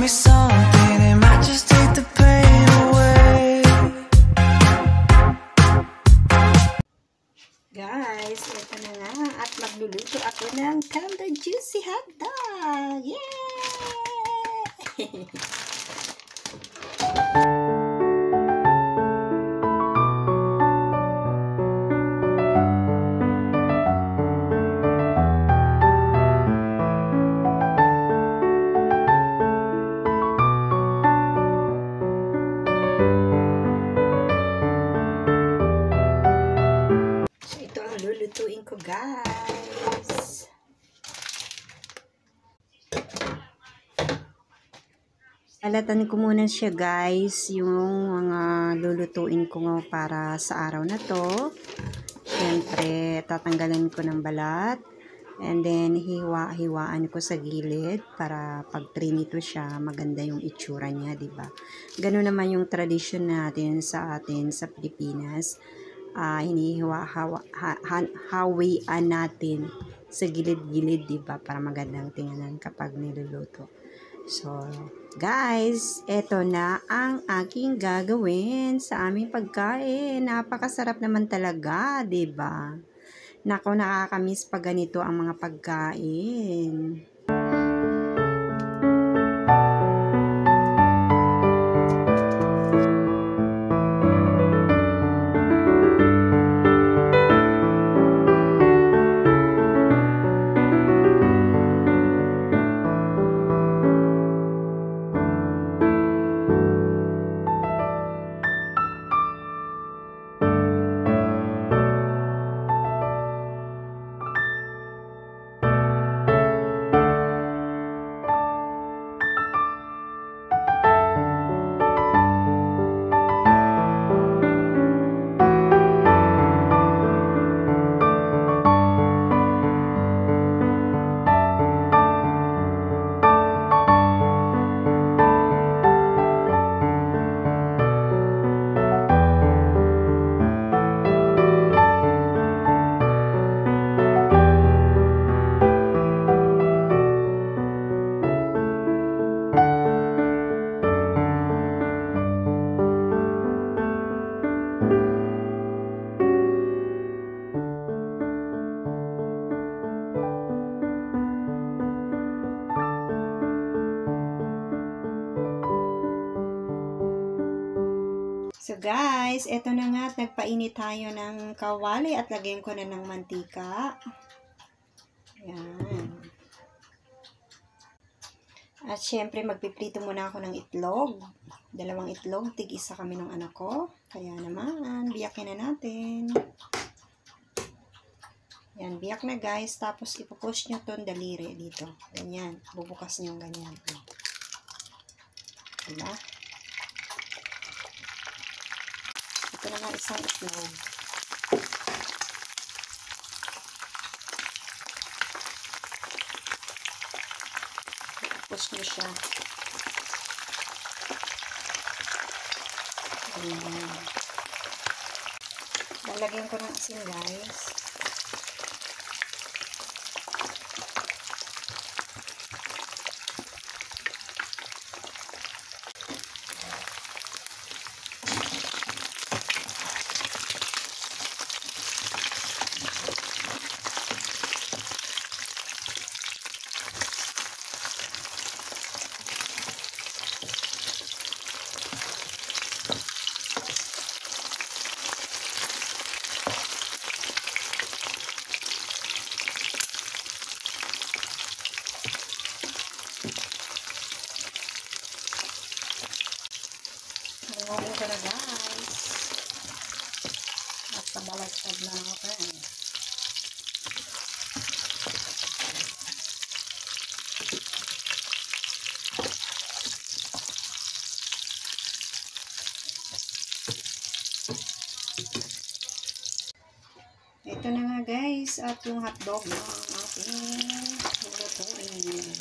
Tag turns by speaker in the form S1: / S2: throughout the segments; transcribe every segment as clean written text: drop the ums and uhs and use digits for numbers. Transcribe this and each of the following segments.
S1: something, it might just take the pain away.
S2: Guys, ito na nga at magluluto ako ng tender juicy hotdog. Yay! Lulutuin ko, guys. Alatan ko muna siya, guys, yung mga lulutuin ko para sa araw na to. Siyempre, tatanggalan ko ng balat. And then, hiwa-hiwaan ko sa gilid para pag prinito siya, maganda yung itsura niya, diba? Ganun naman yung tradisyon natin sa Pilipinas. Hinihawian natin sa gilid-gilid, diba? Para magandang tingnan kapag niluluto. So, guys, eto na ang aking gagawin sa aming pagkain. Napakasarap naman talaga, diba? Nako, nakakamiss pag ganito ang mga pagkain. So guys, eto na nga, nagpainit tayo ng kawali at lagyan ko na ng mantika. Ayan. At syempre, magpiprito muna ako ng itlog. 2 itlog, tig-isa kami ng anak ko. Kaya naman, biyakin na natin. Ayan, biyak na guys. Tapos ipupush nyo itong daliri dito. Ganyan, bubukas nyo ganyan. Diba? Ito na nga isang itlog. Tapos nyo siya. Ayan. Lalagyan ko ng asin, guys. Ngayon ko na, guys. At pabalagtad na ako. Ito na nga, guys. At yung hotdog na ating lulutuin.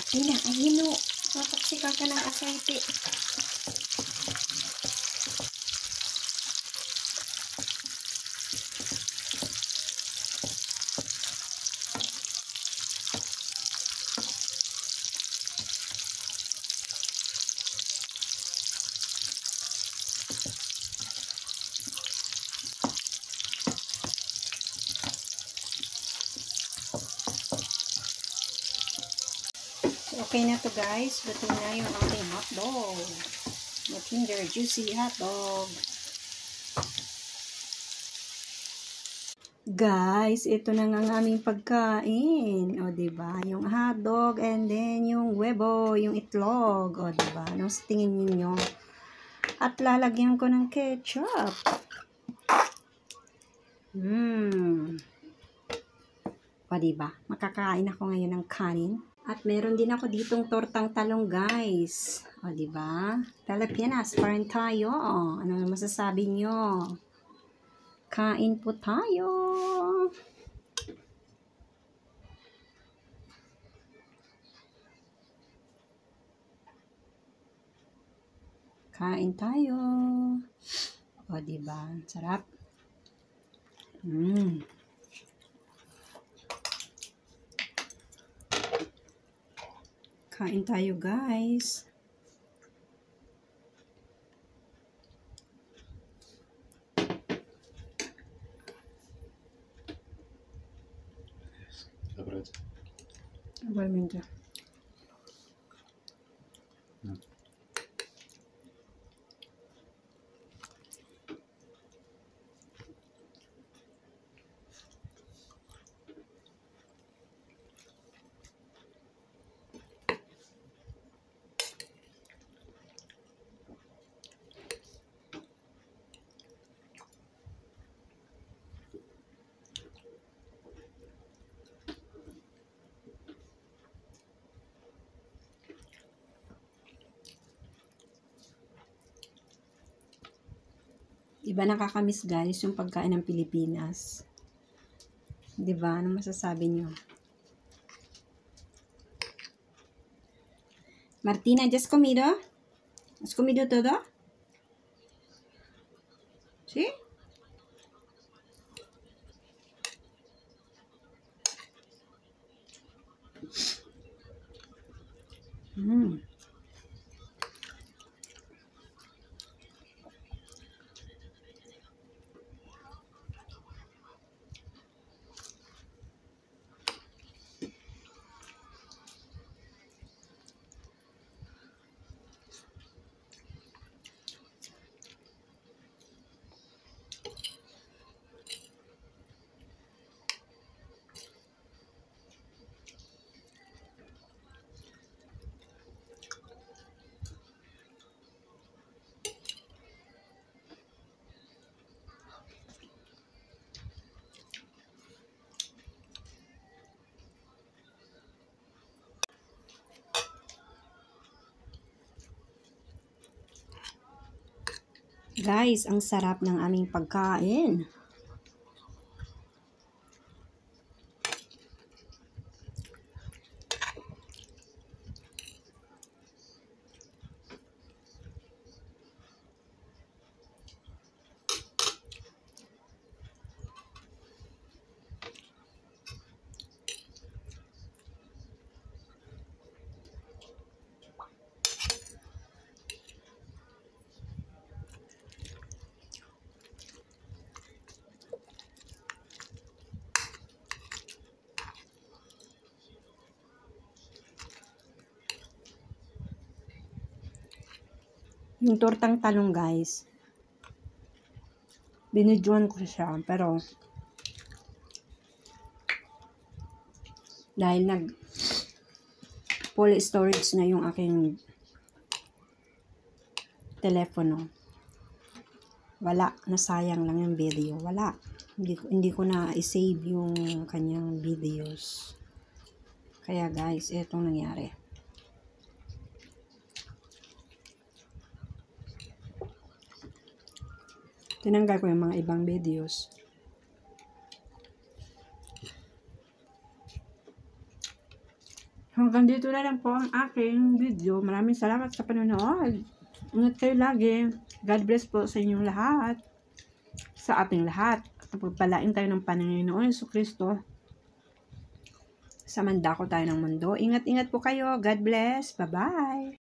S2: Ina, ay hino. Mataksikan ka ng asete. Okay na to guys. Luto na yung ating hotdog. The Kinder Juicy hotdog. Guys, ito na nga ang aming pagkain. O, diba? Yung hotdog and then yung huevo, yung itlog. O, diba? Anong sa tingin ninyo? At lalagyan ko ng ketchup. O, diba? Makakain ako ngayon ng kanin. At meron din ako ditong tortang talong, guys. O, diba? Pilipinas, parang tayo. Ano masasabi nyo? Kain po tayo. Kain tayo. O, diba? Sarap. Kain tayo, guys. Igualmente. Diba nakakamiss guys yung pagkain ng Pilipinas? Diba? Ano masasabi nyo? Martina, ¿ya has comido? ¿Has comido todo? ¿Sí? Guys, ang sarap ng aming pagkain. Yung tortang talong guys, binidyoan ko siya, pero dahil full storage na yung aking telepono, wala, nasayang lang yung video, wala, hindi ko na i-save yung kanyang videos. Kaya guys, etong nangyari. Tinanggal ko yung mga ibang videos.
S3: Hanggang dito na lang po ang aking video. Maraming salamat sa panonood. Ingat kayo lagi. God bless po sa inyong lahat. Sa ating lahat. Pagpalain tayo ng Panginoon Jesucristo. Sa mandako tayo ng mundo. Ingat-ingat po kayo. God bless. Bye-bye.